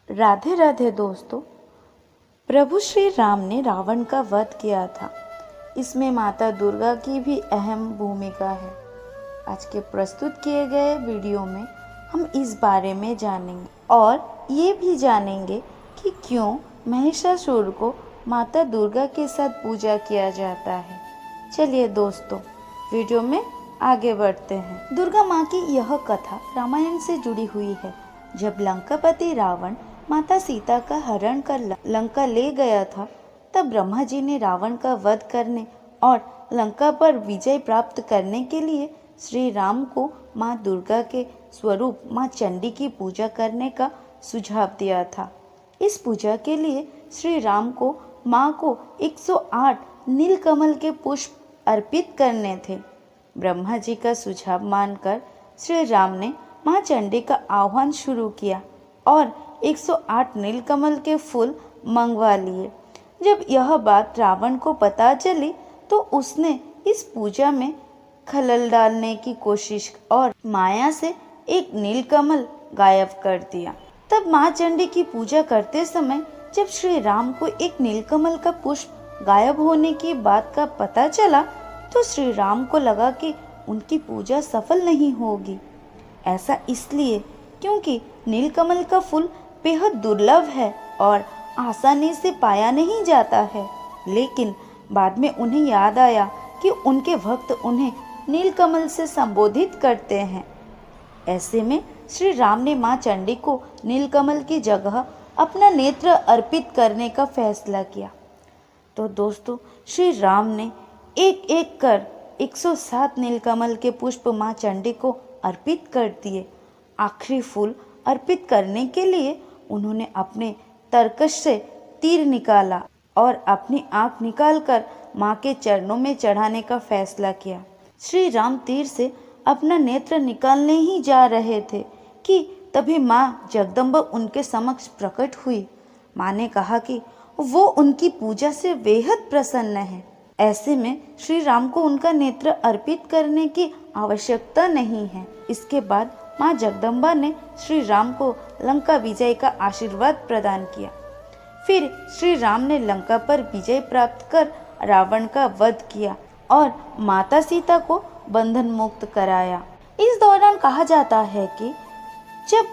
राधे राधे दोस्तों। प्रभु श्री राम ने रावण का वध किया था। इसमें माता दुर्गा की भी अहम भूमिका है। आज के प्रस्तुत किए गए वीडियो में हम इस बारे में जानेंगे और ये भी जानेंगे कि क्यों महिषासुर को माता दुर्गा के साथ पूजा किया जाता है। चलिए दोस्तों, वीडियो में आगे बढ़ते हैं। दुर्गा माँ की यह कथा रामायण से जुड़ी हुई है। जब लंकापति रावण माता सीता का हरण कर लंका ले गया था, तब ब्रह्मा जी ने रावण का वध करने और लंका पर विजय प्राप्त करने के लिए श्री राम को माँ दुर्गा के स्वरूप माँ चंडी की पूजा करने का सुझाव दिया था। इस पूजा के लिए श्री राम को माँ को 108 नीलकमल के पुष्प अर्पित करने थे। ब्रह्मा जी का सुझाव मानकर श्री राम ने माँ चंडी का आह्वान शुरू किया और 108 नीलकमल के फूल मंगवा लिए। जब यह बात रावण को पता चली तो उसने इस पूजा में खलल डालने की कोशिश और माया से एक नीलकमल गायब कर दिया। तब माँ चंडी की पूजा करते समय जब श्री राम को एक नीलकमल का पुष्प गायब होने की बात का पता चला तो श्री राम को लगा कि उनकी पूजा सफल नहीं होगी। ऐसा इसलिए क्योंकि नीलकमल का फूल बेहद दुर्लभ है और आसानी से पाया नहीं जाता है। लेकिन बाद में उन्हें याद आया कि उनके भक्त उन्हें नीलकमल से संबोधित करते हैं। ऐसे में श्री राम ने माँ चंडी को नीलकमल की जगह अपना नेत्र अर्पित करने का फैसला किया। तो दोस्तों, श्री राम ने एक एक कर 107 नीलकमल के पुष्प माँ चंडी को अर्पित कर दिए। आखिरी फूल अर्पित करने के लिए उन्होंने अपने तरकश से तीर निकाला और अपनी आंख निकालकर माँ के चरणों में चढ़ाने का फैसला किया। श्री राम तीर से अपना नेत्र निकालने ही जा रहे थे कि तभी माँ जगदम्बा उनके समक्ष प्रकट हुई। माँ ने कहा कि वो उनकी पूजा से बेहद प्रसन्न है। ऐसे में श्री राम को उनका नेत्र अर्पित करने की आवश्यकता नहीं है। इसके बाद माँ जगदम्बा ने श्री राम को लंका विजय का आशीर्वाद प्रदान किया। फिर श्री राम ने लंका पर विजय प्राप्त कर रावण का वध किया और माता सीता को बंधन मुक्त कराया। इस दौरान कहा जाता है कि जब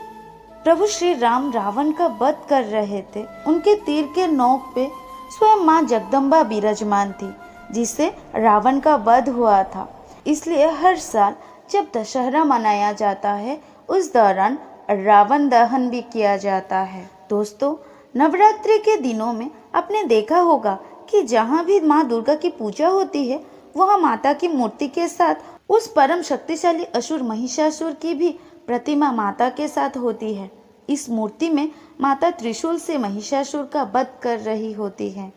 प्रभु श्री राम रावण का वध कर रहे थे, उनके तीर के नोक पे स्वयं माँ जगदम्बा विराजमान थी, जिससे रावण का वध हुआ था। इसलिए हर साल जब दशहरा मनाया जाता है, उस दौरान रावण दहन भी किया जाता है। दोस्तों, नवरात्रि के दिनों में आपने देखा होगा कि जहाँ भी माँ दुर्गा की पूजा होती है, वहाँ माता की मूर्ति के साथ उस परम शक्तिशाली असुर महिषासुर की भी प्रतिमा माता के साथ होती है। इस मूर्ति में माता त्रिशूल से महिषासुर का वध कर रही होती है।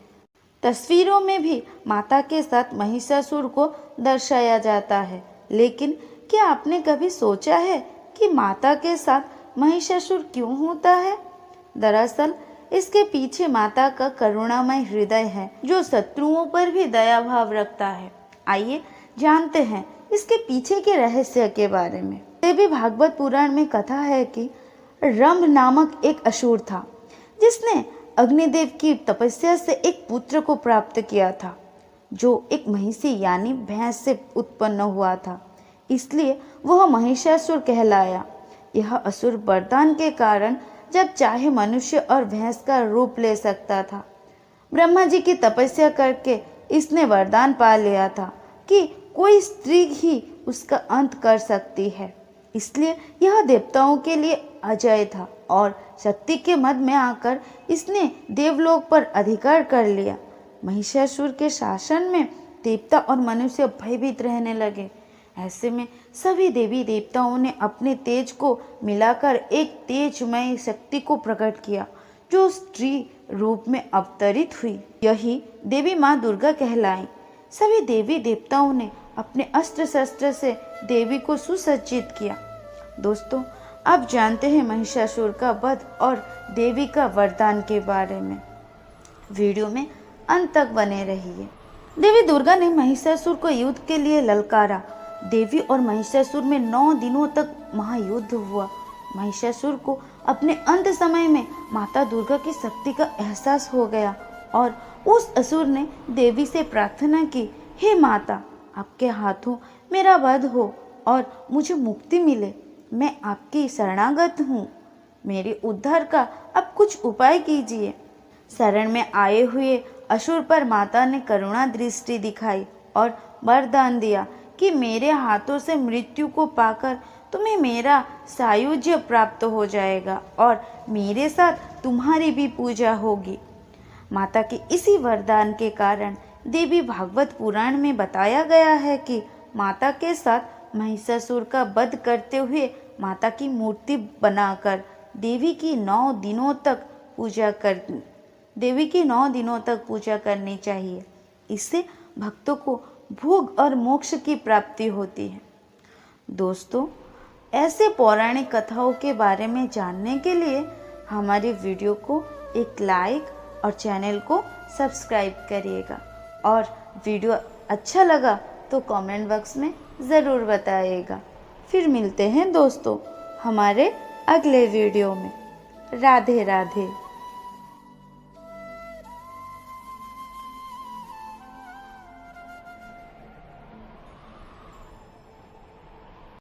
तस्वीरों में भी माता के साथ महिषासुर को दर्शाया जाता है। लेकिन क्या आपने कभी सोचा है कि माता के साथ महिषासुर क्यों होता है? दरअसल इसके पीछे माता का करुणामय हृदय है, जो शत्रुओं पर भी दया भाव रखता है। आइए जानते हैं इसके पीछे के रहस्य के बारे में। देवी भागवत पुराण में कथा है कि रंभ नामक एक असुर था, जिसने अग्निदेव की तपस्या से एक पुत्र को प्राप्त किया था, जो एक महिषी यानी भैंस से उत्पन्न हुआ था। इसलिए वह महिषासुर कहलाया। यह असुर वरदान के कारण जब चाहे मनुष्य और भैंस का रूप ले सकता था। ब्रह्मा जी की तपस्या करके इसने वरदान पा लिया था कि कोई स्त्री ही उसका अंत कर सकती है। इसलिए यह देवताओं के लिए अजय था और शक्ति के मद में आकर इसने देवलोक पर अधिकार कर लिया। महिषासुर के शासन में देवता और मनुष्य भयभीत रहने लगे। ऐसे में सभी देवी देवताओं ने अपने तेज को मिलाकर एक तेजमय शक्ति को प्रकट किया, जो स्त्री रूप में अवतरित हुई। यही देवी माँ दुर्गा कहलाई। सभी देवी देवताओं ने अपने अस्त्र शस्त्र से देवी को सुसज्जित किया। दोस्तों, अब जानते हैं महिषासुर का वध और देवी का वरदान के बारे में। वीडियो में अंत तक बने रहिए। देवी दुर्गा ने महिषासुर को युद्ध के लिए ललकारा। देवी और महिषासुर में 9 दिनों तक महायुद्ध हुआ। महिषासुर को अपने अंत समय में माता दुर्गा की शक्ति का एहसास हो गया और उस असुर ने देवी से प्रार्थना की, हे माता, आपके हाथों मेरा वध हो और मुझे मुक्ति मिले। मैं आपकी शरणागत हूँ। मेरे उद्धार का अब कुछ उपाय कीजिए। शरण में आए हुए असुर पर माता ने करुणा दृष्टि दिखाई और वरदान दिया कि मेरे हाथों से मृत्यु को पाकर तुम्हें मेरा सायुज्य प्राप्त हो जाएगा और मेरे साथ तुम्हारी भी पूजा होगी। माता के इसी वरदान के कारण देवी भागवत पुराण में बताया गया है कि माता के साथ महिषासुर का वध करते हुए माता की मूर्ति बनाकर देवी की 9 दिनों तक पूजा करनी चाहिए। इससे भक्तों को भोग और मोक्ष की प्राप्ति होती है। दोस्तों, ऐसे पौराणिक कथाओं के बारे में जानने के लिए हमारे वीडियो को एक लाइक और चैनल को सब्सक्राइब करिएगा और वीडियो अच्छा लगा तो कमेंट बॉक्स में ज़रूर बताइएगा। फिर मिलते हैं दोस्तों हमारे अगले वीडियो में। राधे राधे।